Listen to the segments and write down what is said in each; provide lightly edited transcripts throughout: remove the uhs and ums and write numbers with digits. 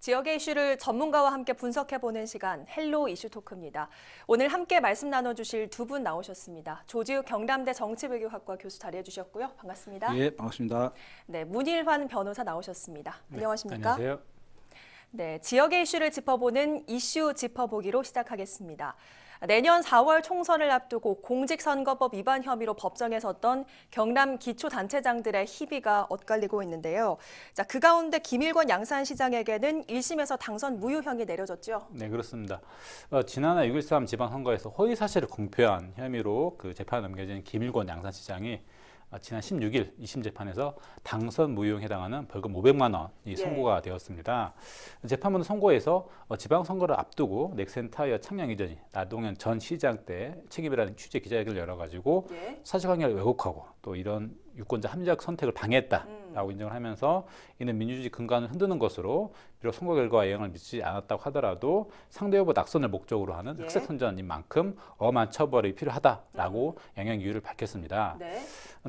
지역의 이슈를 전문가와 함께 분석해보는 시간 헬로 이슈 토크입니다. 오늘 함께 말씀 나눠주실 두 분 나오셨습니다. 조지욱 경남대 정치외교학과 교수 자리해주셨고요. 반갑습니다. 예, 반갑습니다. 네, 문일환 변호사 나오셨습니다. 안녕하십니까? 안녕하세요. 네, 지역의 이슈를 짚어보는 이슈 짚어보기로 시작하겠습니다. 내년 4월 총선을 앞두고 공직선거법 위반 혐의로 법정에 섰던 경남 기초단체장들의 희비가 엇갈리고 있는데요. 자, 그 가운데 김일권 양산시장에게는 1심에서 당선 무효형이 내려졌죠. 네, 그렇습니다. 지난해 6.13 지방선거에서 허위 사실을 공표한 혐의로 재판에 넘겨진 김일권 양산시장이 지난 16일 2심 재판에서 당선 무효형에 해당하는 벌금 500만 원이 선고가 되었습니다. 재판부는 선고에서 지방선거를 앞두고 넥센타이어 창녕 이전이 나동현 전 시장 때 책임이라는 취지의 기자회견을 열어가지고 사실관계를 왜곡하고 또 이런 유권자 합리적 선택을 방해했다라고 인정을 하면서 이는 민주주의 근간을 흔드는 것으로 비록 선거 결과에 영향을 미치지 않았다고 하더라도 상대 후보 낙선을 목적으로 하는 흑색 선전인 만큼 엄한 처벌이 필요하다라고 영향 이유를 밝혔습니다.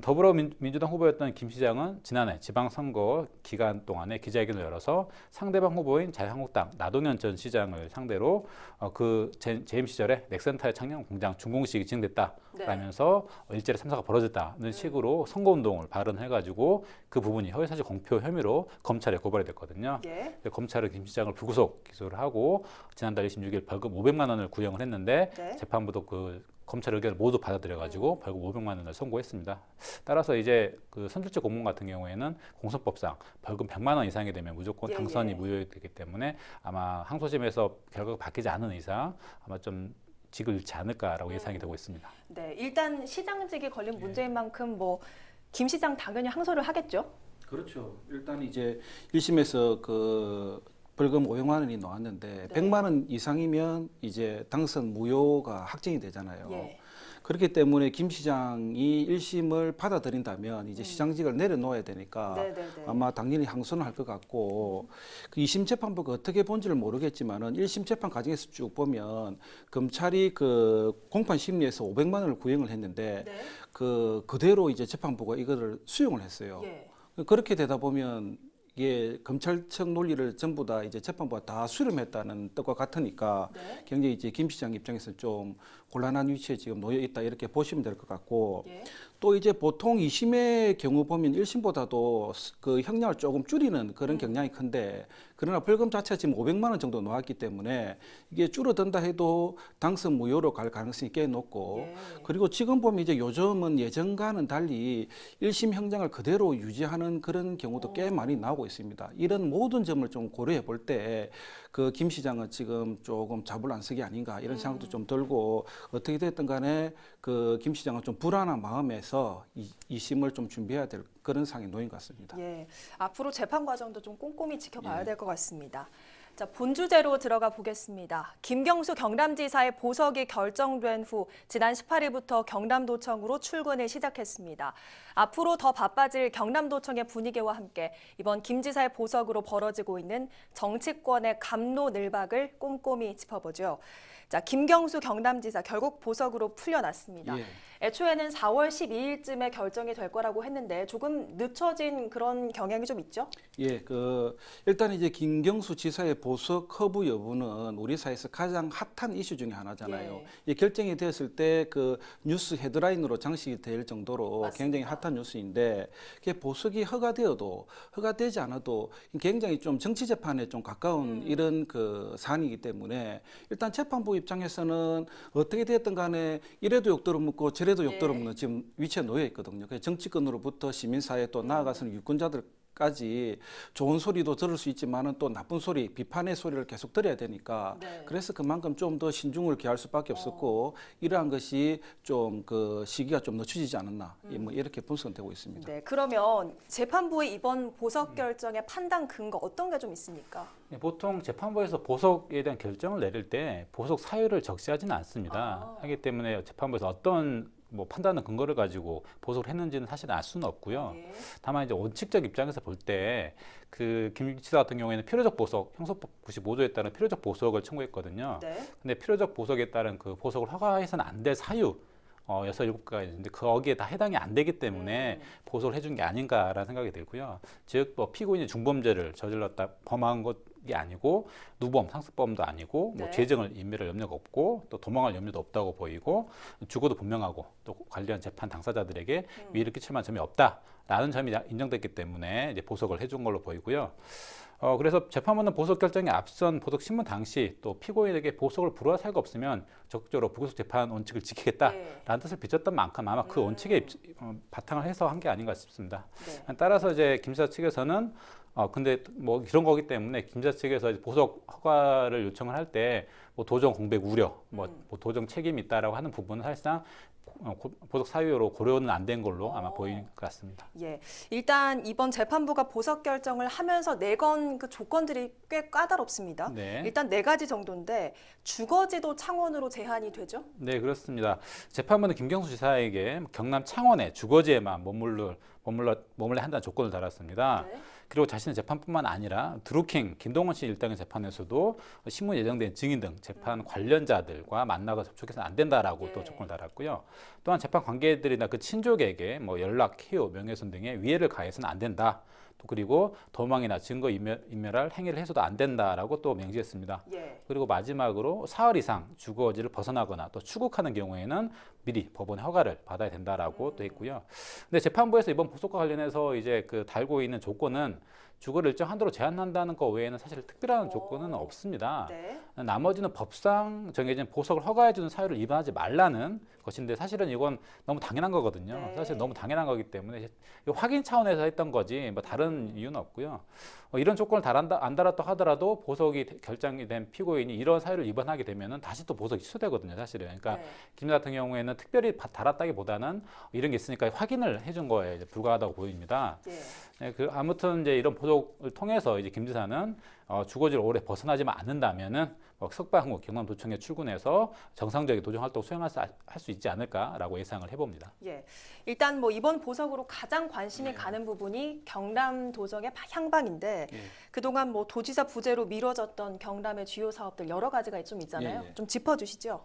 더불어민주당 후보였던 김 시장은 지난해 지방선거 기간 동안에 기자회견을 열어서 상대방 후보인 자유한국당 나동현 전 시장을 상대로 그 재임 시절에 넥센타이어 창녕 공장 준공식이 진행됐다라면서 일제히 참사가 벌어졌다는 식으로 선거운동을 발언해가지고 그 부분이 허위사실 공표 혐의로 검찰에 고발이 됐거든요. 검찰은 김 시장을 불구속 기소를 하고 지난달 26일 벌금 500만 원을 구형을 했는데 재판부도 그 검찰 의견을 모두 받아들여가지고 벌금 500만 원을 선고했습니다. 따라서 이제 그 선출직 공무원 같은 경우에는 공선법상 벌금 100만 원 이상이 되면 무조건 당선이 무효되기 때문에 아마 항소심에서 결과가 바뀌지 않은 이상 아마 좀 직을 잃지 않을까라고 예상이 되고 있습니다. 네, 일단 시장직이 걸린 문제인 만큼 김 시장 당연히 항소를 하겠죠. 그렇죠. 일단 이제 1심에서 그 벌금 500만 원이 나왔는데 100만 원 이상이면 이제 당선 무효가 확정이 되잖아요. 그렇기 때문에 김 시장이 1심을 받아들인다면 이제 시장직을 내려놓아야 되니까 아마 당연히 항소는 할 것 같고 그 2심 재판부가 어떻게 본지를 모르겠지만은 1심 재판 과정에서 쭉 보면 검찰이 그 공판 심리에서 500만 원을 구형을 했는데 그대로 이제 재판부가 이거를 수용을 했어요. 그렇게 되다 보면 이게 검찰청 논리를 전부 다 이제 재판부가 다 수렴했다는 뜻과 같으니까 굉장히 이제 김 시장 입장에서 좀 곤란한 위치에 지금 놓여 있다 이렇게 보시면 될 것 같고 또 이제 보통 2심의 경우 보면 1심보다도 그 형량을 조금 줄이는 그런 경향이 큰데 그러나 벌금 자체가 지금 500만 원 정도 나왔기 때문에 이게 줄어든다 해도 당선 무효로 갈 가능성이 꽤 높고 그리고 지금 보면 이제 요즘은 예전과는 달리 1심 형량을 그대로 유지하는 그런 경우도 꽤 많이 나오고 있습니다. 이런 모든 점을 좀 고려해 볼 때 그 김 시장은 지금 조금 잡을안쓰기 아닌가 이런 생각도 좀 들고 어떻게 됐든 간에 그 김 시장은 좀 불안한 마음에서 2심을 좀 준비해야 될 그런 상황에 놓인 것 같습니다. 앞으로 재판 과정도 좀 꼼꼼히 지켜봐야 될 것 같습니다. 자, 본주제로 들어가 보겠습니다. 김경수 경남지사의 보석이 결정된 후 지난 18일부터 경남도청으로 출근을 시작했습니다. 앞으로 더 바빠질 경남도청의 분위기와 함께 이번 김 지사의 보석으로 벌어지고 있는 정치권의 갑론을박을 꼼꼼히 짚어보죠. 자, 김경수 경남지사 결국 보석으로 풀려났습니다. 애초에는 4월 12일쯤에 결정이 될 거라고 했는데 조금 늦춰진 그런 경향이 좀 있죠? 일단 이제 김경수 지사의 보석 커브 여부는 우리 사회에서 가장 핫한 이슈 중에 하나잖아요. 결정이 되었을 때 그 뉴스 헤드라인으로 장식이 될 정도로 굉장히 핫한 뉴스인데 그게 보석이 허가되어도 허가되지 않아도 굉장히 좀 정치 재판에 좀 가까운 이런 그 사안이기 때문에 일단 재판부 입장에서는 어떻게 됐든 간에 이래도 욕들어 묻고 저래도 욕들어 묻는 지금 위치에 놓여 있거든요. 정치권으로부터 시민사회 또 나아가서는 유권자들까지 좋은 소리도 들을 수 있지만은 또 나쁜 소리, 비판의 소리를 계속 들어야 되니까 그래서 그만큼 좀 더 신중을 기할 수밖에 없었고 이러한 것이 좀 그 시기가 좀 늦춰지지 않았나 이렇게 분석은 되고 있습니다. 그러면 재판부의 이번 보석 결정의 판단 근거 어떤 게 좀 있습니까? 보통 재판부에서 보석에 대한 결정을 내릴 때 보석 사유를 적시하지는 않습니다. 하기 때문에 재판부에서 어떤 판단의 근거를 가지고 보석을 했는지는 사실 알 수는 없고요. 다만 이제 원칙적 입장에서 볼 때 그 김 지사 같은 경우에는 필요적 보석, 형사법 95조에 따른 필요적 보석을 청구했거든요. 근데 필요적 보석에 따른 그 보석을 허가해서는 안 될 사유 6, 7가가 있는데 거기에 다 해당이 안 되기 때문에 보석을 해준 게 아닌가라는 생각이 들고요. 즉, 뭐 피고인이 중범죄를 저질렀다 범한 것이 아니고 누범, 상습범도 아니고 뭐 네. 재정을 인멸할 염려가 없고 또 도망할 염려도 없다고 보이고 주거도 분명하고 또 관련 재판 당사자들에게 위해를 끼칠 만한 점이 없다라는 점이 인정됐기 때문에 이제 보석을 해준 걸로 보이고요. 그래서 재판부는 보석 결정에 앞선 보석 신문 당시 또 피고인에게 보석을 불허할 사유가 없으면 적극적으로 불구속 재판 원칙을 지키겠다라는 뜻을 비췄던 만큼 아마 그 원칙에 바탕을 해서 한 게 아닌가 싶습니다. 네. 따라서 이제 김지사 측에서는 근데 뭐 이런 거기 때문에 김지사 측에서 이제 보석 허가를 요청을 할 때 뭐 도정 공백 우려, 뭐 도정 책임이 있다라고 하는 부분은 사실상 보석 사유로 고려는 안 된 걸로 아마 보이는 것 같습니다. 예, 일단 이번 재판부가 보석 결정을 하면서 내건 그 조건들이 꽤 까다롭습니다. 네. 일단 4가지 정도인데 주거지도 창원으로 제한이 되죠? 네, 그렇습니다. 재판부는 김경수 지사에게 경남 창원의 주거지에만 머물러야 한다는 조건을 달았습니다. 네. 그리고 자신의 재판뿐만 아니라 드루킹 김동원 씨 일당의 재판에서도 신문 예정된 증인 등 재판 관련자들과 만나고 접촉해서는 안 된다라고 또 조건을 달았고요. 또한 재판 관계들이나 그 친족에게 뭐 연락, 키우, 명예훼손 등의 위해를 가해서는 안 된다. 또 그리고 도망이나 증거 인멸할 행위를 해서도 안 된다라고 또 명시했습니다. 예. 그리고 마지막으로 사흘 이상 주거지를 벗어나거나 또 추국하는 경우에는 미리 법원의 허가를 받아야 된다라고 또 했고요. 근데 재판부에서 이번 보석과 관련해서 이제 그 달고 있는 조건은 주거를 일정 한도로 제한한다는 것 외에는 사실 특별한 조건은 없습니다. 네. 나머지는 법상 정해진 보석을 허가해주는 사유를 위반하지 말라는 것인데 사실은 이건 너무 당연한 거거든요. 네. 사실 너무 당연한 거기 때문에 확인 차원에서 했던 거지 뭐 다른 이유는 없고요. 이런 조건을 안 달았다 하더라도 보석이 결정이 된 피고인이 이런 사유를 위반하게 되면은 다시 또 보석이 취소되거든요, 사실은. 그러니까 네. 김 같은 경우에는 특별히 달았다기보다는 이런 게 있으니까 확인을 해준 거에 이제 불과하다고 보입니다. 예. 네, 아무튼 이제 이런 보석을 통해서 이제 김 지사는 주거지를 오래 벗어나지만 않는다면은 석방 후 경남도청에 출근해서 정상적인 도정 활동 수행할 수 있지 않을까라고 예상을 해봅니다. 예. 일단 뭐 이번 보석으로 가장 관심이 가는 부분이 경남도정의 향방인데 그동안 뭐 도지사 부재로 미뤄졌던 경남의 주요 사업들 여러 가지가 좀 있잖아요. 좀 짚어주시죠.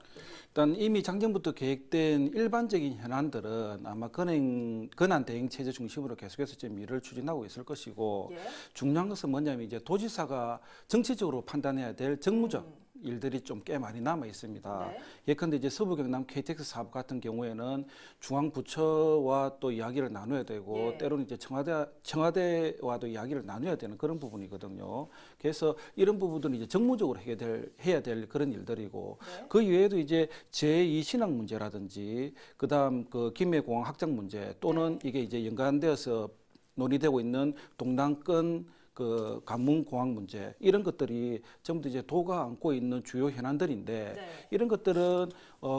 일단 이미 작년부터 계획된 일반적인 현안들은 아마 근한 대응 체제 중심으로 계속해서 지금 일을 추진하고 있을 것이고 예. 중요한 것은 뭐냐면 이제 도지사가 정치적으로 판단해야 될 정무적 일들이 좀 꽤 많이 남아 있습니다. 네. 예컨대 이제 서부 경남 KTX 사업 같은 경우에는 중앙 부처와 또 이야기를 나눠야 되고 예. 때로는 이제 청와대와도 이야기를 나눠야 되는 그런 부분이거든요. 그래서 이런 부분들은 이제 정무적으로 해야 될 그런 일들이고 네. 그 이외에도 이제 제2 신항 문제라든지 그다음 그 김해공항 확장 문제 또는 이게 이제 연관되어서 논의되고 있는 동남권 그 관문공항 문제 이런 것들이 전부 다 이제 도가 안고 있는 주요 현안들인데 네. 이런 것들은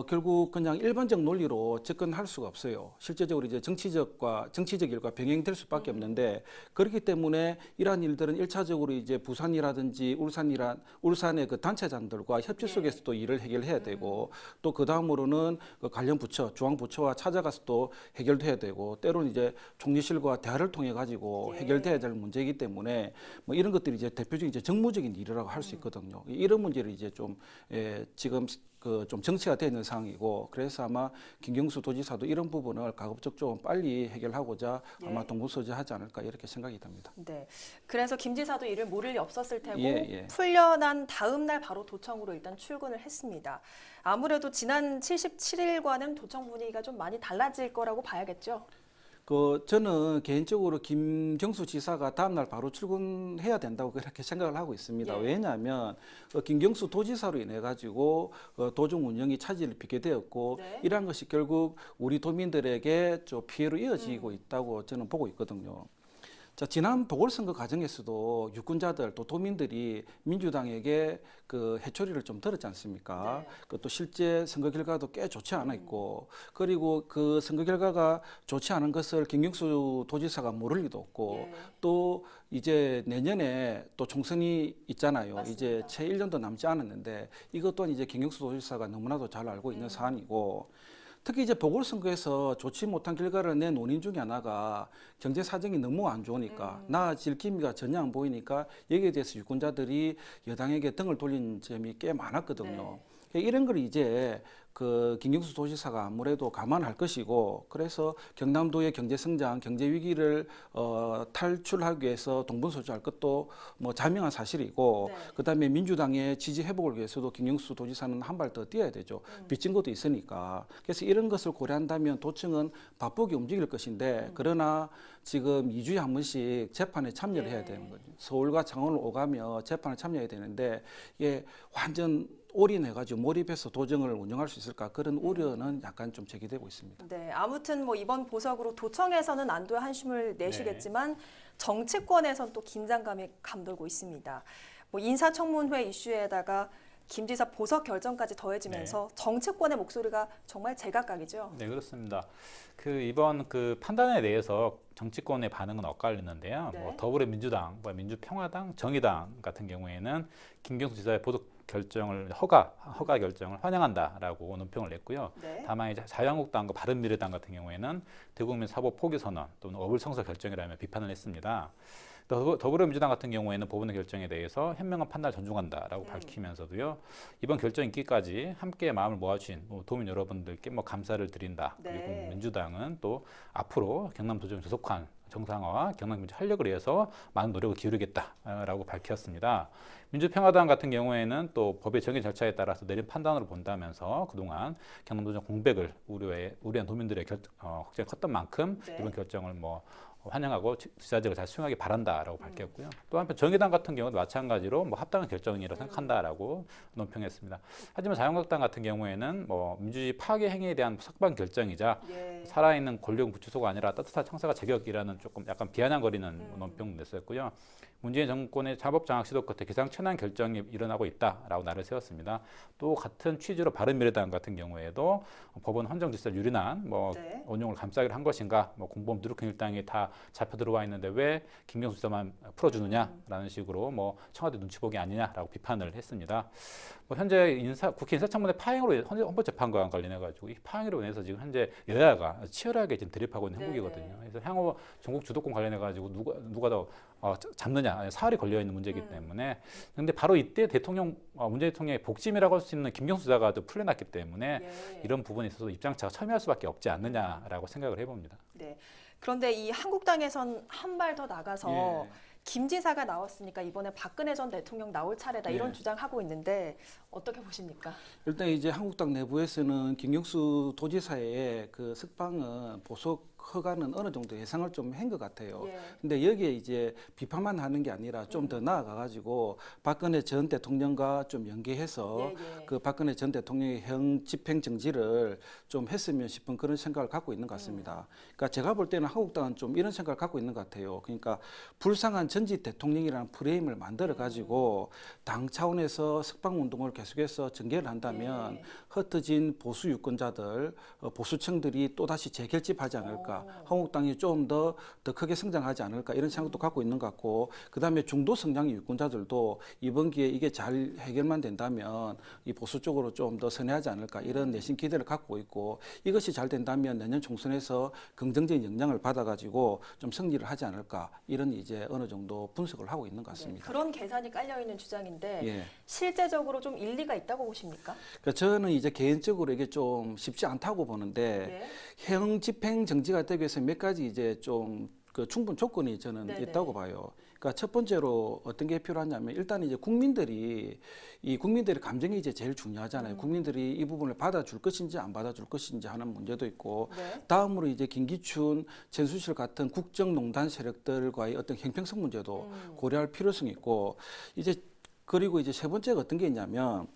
결국 그냥 일반적 논리로 접근할 수가 없어요. 실제적으로 이제 정치적 일과 병행될 수밖에 없는데 그렇기 때문에 이러한 일들은 일차적으로 이제 부산이라든지 울산의 그 단체장들과 협치 속에서 또 일을 해결해야 되고 또 그 다음으로는 그 관련 부처, 중앙부처와 찾아가서 또 해결돼야 되고 때로는 이제 총리실과 대화를 통해 가지고 예. 해결돼야 될 문제이기 때문에 뭐 이런 것들이 이제 대표적인 이제 정무적인 일이라고 할 수 있거든요. 이런 문제를 이제 좀 지금 그 좀 정치가 되어 있는 상황이고 그래서 아마 김경수 도지사도 이런 부분을 가급적 좀 빨리 해결하고자 아마 동분서주하지 않을까 이렇게 생각이 듭니다. 네. 그래서 김 지사도 이를 모를 리 없었을 테고 예. 풀려난 다음 날 바로 도청으로 일단 출근을 했습니다. 아무래도 지난 77일과는 도청 분위기가 좀 많이 달라질 거라고 봐야겠죠. 저는 개인적으로 김경수 지사가 다음날 바로 출근해야 된다고 그렇게 생각을 하고 있습니다. 예. 왜냐하면 김경수 도지사로 인해 가지고 도중 운영이 차질을 빚게 되었고 네. 이러한 것이 결국 우리 도민들에게 좀 피해로 이어지고 있다고 저는 보고 있거든요. 자, 지난 보궐선거 과정에서도 유권자들 또 도민들이 민주당에게 그 해초리를 좀 들었지 않습니까? 네. 그것도 실제 선거 결과도 꽤 좋지 않아 있고 그리고 그 선거 결과가 좋지 않은 것을 김경수 도지사가 모를 리도 없고 예. 또 이제 내년에 또 총선이 있잖아요. 맞습니다. 이제 채 1년도 남지 않았는데 이것 또한 이제 김경수 도지사가 너무나도 잘 알고 있는 사안이고 특히 이제 보궐선거에서 좋지 못한 결과를 낸 원인 중에 하나가 경제 사정이 너무 안 좋으니까 나아질 기미가 전혀 안 보이니까 여기에 대해서 유권자들이 여당에게 등을 돌린 점이 꽤 많았거든요. 네. 이런 걸 이제 그 김경수 도지사가 아무래도 감안할 것이고, 그래서 경남도의 경제 성장, 경제 위기를 탈출하기 위해서 동분서주할 것도 뭐 자명한 사실이고, 네. 그다음에 민주당의 지지 회복을 위해서도 김경수 도지사는 한 발 더 뛰어야 되죠. 빚진 것도 있으니까. 그래서 이런 것을 고려한다면 도청은 바쁘게 움직일 것인데, 그러나 지금 2주에 한 번씩 재판에 참여를 해야 되는 거죠. 서울과 창원을 오가며 재판에 참여해야 되는데, 이게 완전 올인해가지고 몰입해서 도정을 운영할 수 있을까, 그런 우려는 약간 좀 제기되고 있습니다. 네, 아무튼 뭐 이번 보석으로 도청에서는 안도의 한숨을 내쉬겠지만 정치권에선 또 긴장감이 감돌고 있습니다. 뭐 인사청문회 이슈에다가 김 지사 보석 결정까지 더해지면서 정치권의 목소리가 정말 제각각이죠. 네, 그렇습니다. 그 이번 그 판단에 대해서 정치권의 반응은 엇갈리는데요. 네. 뭐 더불어민주당, 뭐 민주평화당, 정의당 같은 경우에는 김경수 지사의 보석 결정을 허가 결정을 환영한다라고 논평을 냈고요. 네. 다만 이제 자유한국당과 바른미래당 같은 경우에는 대국민 사법 포기 선언 또는 어불성설 결정이라며 비판을 했습니다. 더불어민주당 같은 경우에는 법원의 결정에 대해서 현명한 판단을 존중한다라고 밝히면서도요. 이번 결정 있기까지 함께 마음을 모아주신 도민 여러분들께 뭐 감사를 드린다. 네. 그리고 민주당은 또 앞으로 경남도정 조속한 정상화와 경남민주 활력을 위해서 많은 노력을 기울이겠다라고 밝혔습니다. 민주평화당 같은 경우에는 또 법의 정의 절차에 따라서 내린 판단으로 본다면서 그동안 경남도정 공백을 우려한 도민들의 걱정이 컸던 만큼 네. 이번 결정을 뭐 환영하고 지자체가 잘 수용하기 바란다라고 밝혔고요. 또 한편 정의당 같은 경우도 마찬가지로 뭐 합당한 결정이라고 생각한다라고 논평했습니다. 하지만 자유한국당 같은 경우에는 뭐 민주주의 파괴 행위에 대한 석방 결정이자 예. 살아있는 권력 구치소가 아니라 따뜻한 청사가 제격이라는 조금 약간 비아냥거리는 논평도 냈었고요. 문재인 정권의 자법 장악 시도 끝에 기상천외한 결정이 일어나고 있다라고 날을 세웠습니다. 또 같은 취지로 바른미래당 같은 경우에도 법원 헌정 질서 유린한 뭐 네. 원용을 감싸기를 한 것인가, 뭐 공범 누르킹 일당이 다 잡혀 들어와 있는데 왜 김경수 지사만 풀어주느냐라는 식으로 뭐 청와대 눈치 보기 아니냐라고 비판을 했습니다. 뭐 현재 국회 인사청문회 파행으로 헌법재판관 관련해가지고 이 파행으로 인해서 지금 현재 여야가 치열하게 지금 대립하고 있는 형국이거든요. 그래서 향후 전국 주도권 관련해가지고 누가 더 잡느냐, 사활이 걸려 있는 문제이기 때문에. 그런데 바로 이때 문재인 대통령의 복심이라고 할 수 있는 김경수 지사가 또 풀려났기 때문에 예. 이런 부분에 있어서 입장차가 첨예할 수밖에 없지 않느냐라고 생각을 해봅니다. 네. 그런데 이 한국당에선 한 발 더 나가서 예. 김 지사가 나왔으니까 이번에 박근혜 전 대통령 나올 차례다 이런 예. 주장하고 있는데 어떻게 보십니까? 일단 이제 한국당 내부에서는 김경수 도지사의 그 석방은 보석 허가는 어느 정도 예상을 좀 한 것 같아요. 예. 근데 여기에 이제 비판만 하는 게 아니라 좀 더 나아가가지고 박근혜 전 대통령과 좀 연계해서 예, 예. 그 박근혜 전 대통령의 형 집행 정지를 좀 했으면 싶은 그런 생각을 갖고 있는 것 같습니다. 그러니까 제가 볼 때는 한국당은 좀 이런 생각을 갖고 있는 것 같아요. 그러니까 불쌍한 전직 대통령이라는 프레임을 만들어 가지고 당 차원에서 석방 운동을 계속해서 전개를 한다면 예. 흩어진 보수 유권자들, 보수층들이 또 다시 재결집하지 않을까. 한국당이 좀 더 크게 성장하지 않을까 이런 생각도 갖고 있는 것 같고, 그다음에 중도 성장의 유권자들도 이번 기회에 이게 잘 해결만 된다면 이 보수 쪽으로 좀 더 선회하지 않을까 이런 내심 기대를 갖고 있고, 이것이 잘 된다면 내년 총선에서 긍정적인 영향을 받아가지고 좀 승리를 하지 않을까 이런 이제 어느 정도 분석을 하고 있는 것 같습니다. 그런 계산이 깔려 있는 주장인데 예. 실제적으로 좀 일리가 있다고 보십니까? 그러니까 저는 이제 개인적으로 이게 좀 쉽지 않다고 보는데, 형 집행 정지가 되기 위해서 몇 가지 이제 좀 그 충분 조건이 저는 네네. 있다고 봐요. 그러니까 첫 번째로 어떤 게 필요하냐면 일단 이제 국민들의 감정이 이제 제일 중요하잖아요. 국민들이 이 부분을 받아줄 것인지 안 받아줄 것인지 하는 문제도 있고, 네. 다음으로 이제 김기춘, 최순실 같은 국정농단 세력들과의 어떤 형평성 문제도 고려할 필요성이 있고, 그리고 이제 세 번째가 어떤 게 있냐면,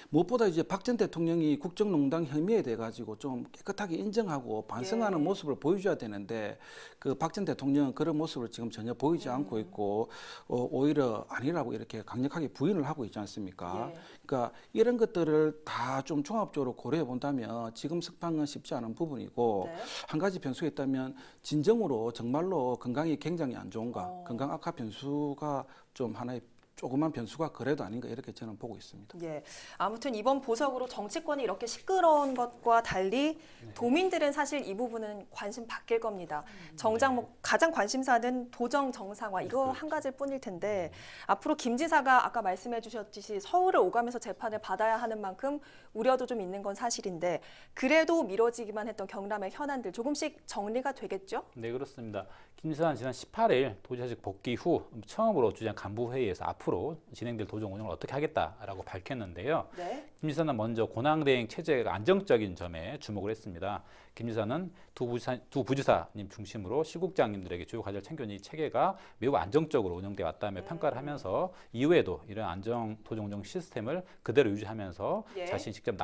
무엇보다 이제 박 전 대통령이 국정농단 혐의에 대해 가지고 좀 깨끗하게 인정하고 반성하는 예. 모습을 보여줘야 되는데, 그 박 전 대통령은 그런 모습을 지금 전혀 보이지 않고 있고, 오히려 아니라고 이렇게 강력하게 부인을 하고 있지 않습니까? 예. 그러니까 이런 것들을 다 좀 종합적으로 고려해 본다면 지금 석방은 쉽지 않은 부분이고, 네. 한 가지 변수가 있다면 진정으로 정말로 건강이 굉장히 안 좋은가, 건강 악화 변수가 좀 하나의 조그만 변수가 그래도 아닌가 이렇게 저는 보고 있습니다. 예. 아무튼 이번 보석으로 정치권이 이렇게 시끄러운 것과 달리 도민들은 사실 이 부분은 관심 바뀔 겁니다. 정작 뭐 가장 관심사는 도정 정상화 이거 한 가지일 뿐일 텐데 앞으로 김 지사가 아까 말씀해 주셨듯이 서울을 오가면서 재판을 받아야 하는 만큼 우려도 좀 있는 건 사실인데 그래도 미뤄지기만 했던 경남의 현안들 조금씩 정리가 되겠죠? 네, 그렇습니다. 김 지사는 지난 18일 도지사직 복귀 후 처음으로 주재한 간부 회의에서 앞으로 진행될 도정 운영을 어떻게 하겠다라고 밝혔는데요. 네. 김 지사는 먼저 고난대행 체제가 안정적인 점에 주목을 했습니다. 김 지사는 두 부지사님 중심으로 시국장님들에게 주요 과제를 챙겨온 이 체계가 매우 안정적으로 운영돼 왔다며 평가를 하면서 이후에도 이런 안정 도정 운영 시스템을 그대로 유지하면서 예. 자신이 직접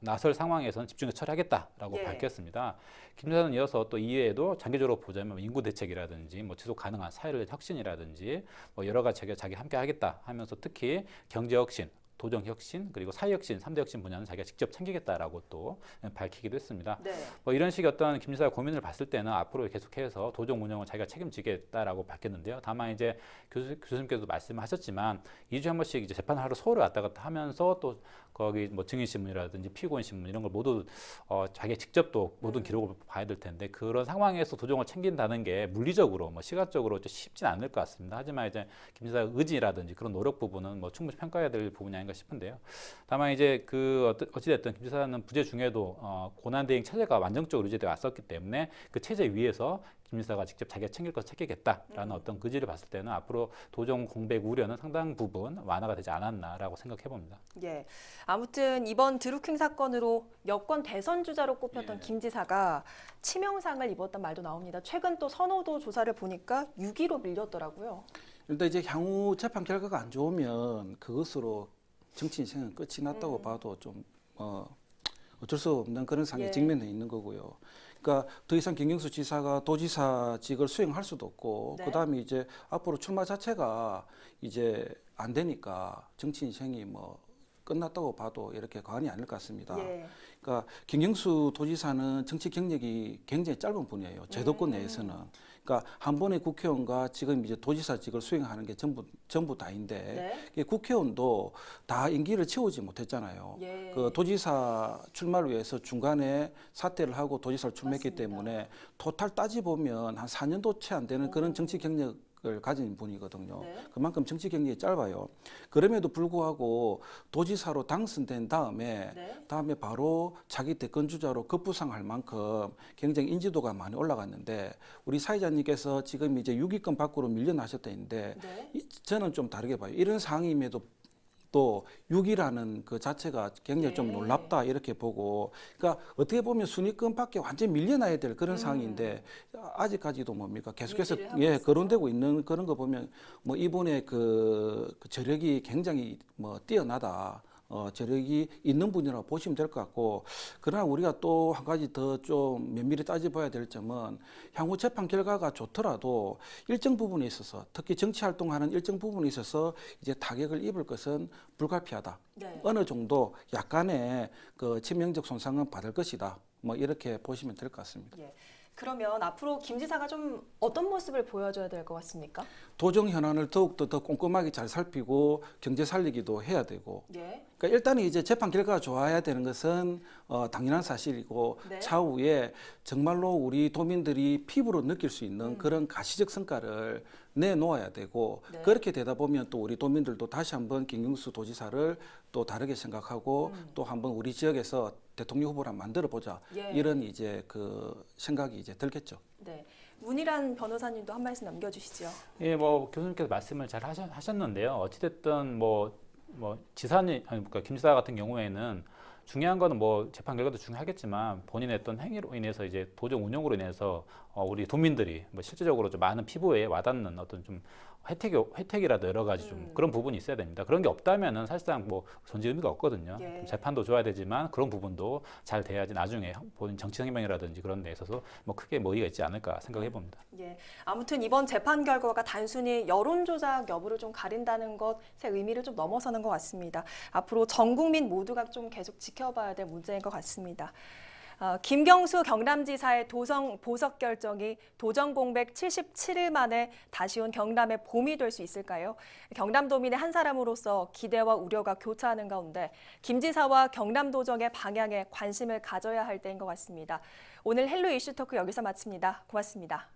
나설 상황에서는 집중해서 처리하겠다라고 예. 밝혔습니다. 김 지사는 이어서 또 이외에도 장기적으로 보자면 인구 대책이라든지 뭐 지속 가능한 사회적 혁신이라든지 뭐 여러 가지 자기 함께 하겠다 하면서 특히 경제 혁신, 도정 혁신 그리고 사회 혁신, 3대 혁신 분야는 자기가 직접 챙기겠다라고 또 밝히기도 했습니다. 네. 뭐 이런 식의 어떤 김 지사의 고민을 봤을 때는 앞으로 계속해서 도정 운영을 자기가 책임지겠다라고 밝혔는데요. 다만 이제 교수님께서도 말씀하셨지만 2주에 한 번씩 이제 재판하러 서울에 왔다 갔다 하면서 또 거기 뭐 증인신문이라든지 피고인신문 이런 걸 모두 자기가 직접 또 모든 기록을 봐야 될 텐데 그런 상황에서 도정을 챙긴다는 게 물리적으로 뭐 시각적으로 좀 쉽진 않을 것 같습니다. 하지만 이제 김 지사의 의지라든지 그런 노력 부분은 뭐 충분히 평가해야 될 부분이 아닌가 싶은데요. 다만 이제 그 어찌됐든 김 지사는 부재 중에도 고난대행 체제가 완전적으로 유지되어 왔었기 때문에 그 체제 위에서 김 지사가 직접 자기가 챙길 것 챙기겠다라는 어떤 의지를 봤을 때는 앞으로 도정 공백 우려는 상당 부분 완화가 되지 않았나라고 생각해 봅니다. 예. 아무튼 이번 드루킹 사건으로 여권 대선 주자로 꼽혔던 김 지사가 치명상을 입었던 말도 나옵니다. 최근 또 선호도 조사를 보니까 6위로 밀렸더라고요. 일단 이제 향후 재판 결과가 안 좋으면 그것으로 정치 인생은 끝이 났다고 봐도 좀 어쩔 수 없는 그런 상황에 예. 직면해 있는 거고요. 그러니까 더 이상 김경수 지사가 도지사직을 수행할 수도 없고 네. 그다음에 이제 앞으로 출마 자체가 이제 안 되니까 정치 인생이 뭐 끝났다고 봐도 이렇게 과언이 아닐 것 같습니다. 예. 그러니까 김경수 도지사는 정치 경력이 굉장히 짧은 분이에요. 제도권 내에서는. 그러니까 한 번의 국회의원과 지금 이제 도지사직을 수행하는 게 전부 다인데 네. 국회의원도 다 임기를 채우지 못했잖아요. 예. 그 도지사 출마를 위해서 중간에 사퇴를 하고 도지사를 출마했기 맞습니다. 때문에 토탈 따지 보면 한 4년도 채 안 되는 그런 정치 경력 을 가진 분이거든요. 네. 그만큼 정치 경력이 짧아요. 그럼에도 불구하고 도지사로 당선된 다음에 네. 바로 자기 대권 주자로 급부상할 만큼 굉장히 인지도가 많이 올라갔는데 우리 사회자님께서 지금 이제 6위권 밖으로 밀려나셨다는데 네. 저는 좀 다르게 봐요. 이런 상황임에도 또 6위라는 그 자체가 굉장히 좀 예. 놀랍다 이렇게 보고 그러니까 어떻게 보면 순위권밖에 완전 밀려나야 될 그런 상황인데 아직까지도 뭡니까 계속해서 유지를 하고 예 있어서. 거론되고 있는 그런 거 보면 뭐 이분의 그 저력이 굉장히 뭐 뛰어나다. 저력이 있는 분이라고 보시면 될 것 같고 그러나 우리가 또 한 가지 더 좀 면밀히 따져봐야 될 점은 향후 재판 결과가 좋더라도 일정 부분에 있어서 특히 정치 활동하는 일정 부분에 있어서 이제 타격을 입을 것은 불가피하다. 네. 어느 정도 약간의 그 치명적 손상은 받을 것이다. 뭐 이렇게 보시면 될 것 같습니다. 예. 그러면 앞으로 김 지사가 좀 어떤 모습을 보여줘야 될 것 같습니까? 도정 현안을 더욱더 더 꼼꼼하게 잘 살피고 경제 살리기도 해야 되고 예. 그러니까 일단은 이제 재판 결과가 좋아야 되는 것은 당연한 사실이고 네. 차후에 정말로 우리 도민들이 피부로 느낄 수 있는 그런 가시적 성과를 내놓아야 되고 네. 그렇게 되다 보면 또 우리 도민들도 다시 한번 김경수 도지사를 또 다르게 생각하고 또 한번 우리 지역에서 대통령 후보를 한번 만들어 보자 예. 이런 이제 그 생각이 이제 들겠죠. 네. 문희란 변호사님도 한 말씀 남겨주시죠. 예, 뭐 교수님께서 말씀을 잘 하셨는데요. 어찌됐든 뭐 지사님, 그러니까 김 지사 같은 경우에는 중요한 거는 뭐 재판 결과도 중요하겠지만 본인의 어떤 행위로 인해서 이제 도정 운영으로 인해서 우리 도민들이 뭐 실질적으로 좀 많은 피부에 와닿는 어떤 좀 혜택이라도 여러 가지 좀 그런 부분이 있어야 됩니다. 그런 게 없다면은 사실상 뭐 전지 의미가 없거든요. 예. 재판도 좋아야 되지만 그런 부분도 잘 돼야지 나중에 본인 정치 생명이라든지 그런 데 있어서 뭐 크게 뭐 의의가 있지 않을까 생각해 봅니다. 예. 아무튼 이번 재판 결과가 단순히 여론조작 여부를 좀 가린다는 것의 의미를 좀 넘어서는 것 같습니다. 앞으로 전 국민 모두가 좀 계속 지켜봐야 될 문제인 것 같습니다. 김경수 경남지사의 보석 결정이 도정 공백 77일 만에 다시 온 경남의 봄이 될 수 있을까요? 경남도민의 한 사람으로서 기대와 우려가 교차하는 가운데 김 지사와 경남도정의 방향에 관심을 가져야 할 때인 것 같습니다. 오늘 헬로 이슈 토크 여기서 마칩니다. 고맙습니다.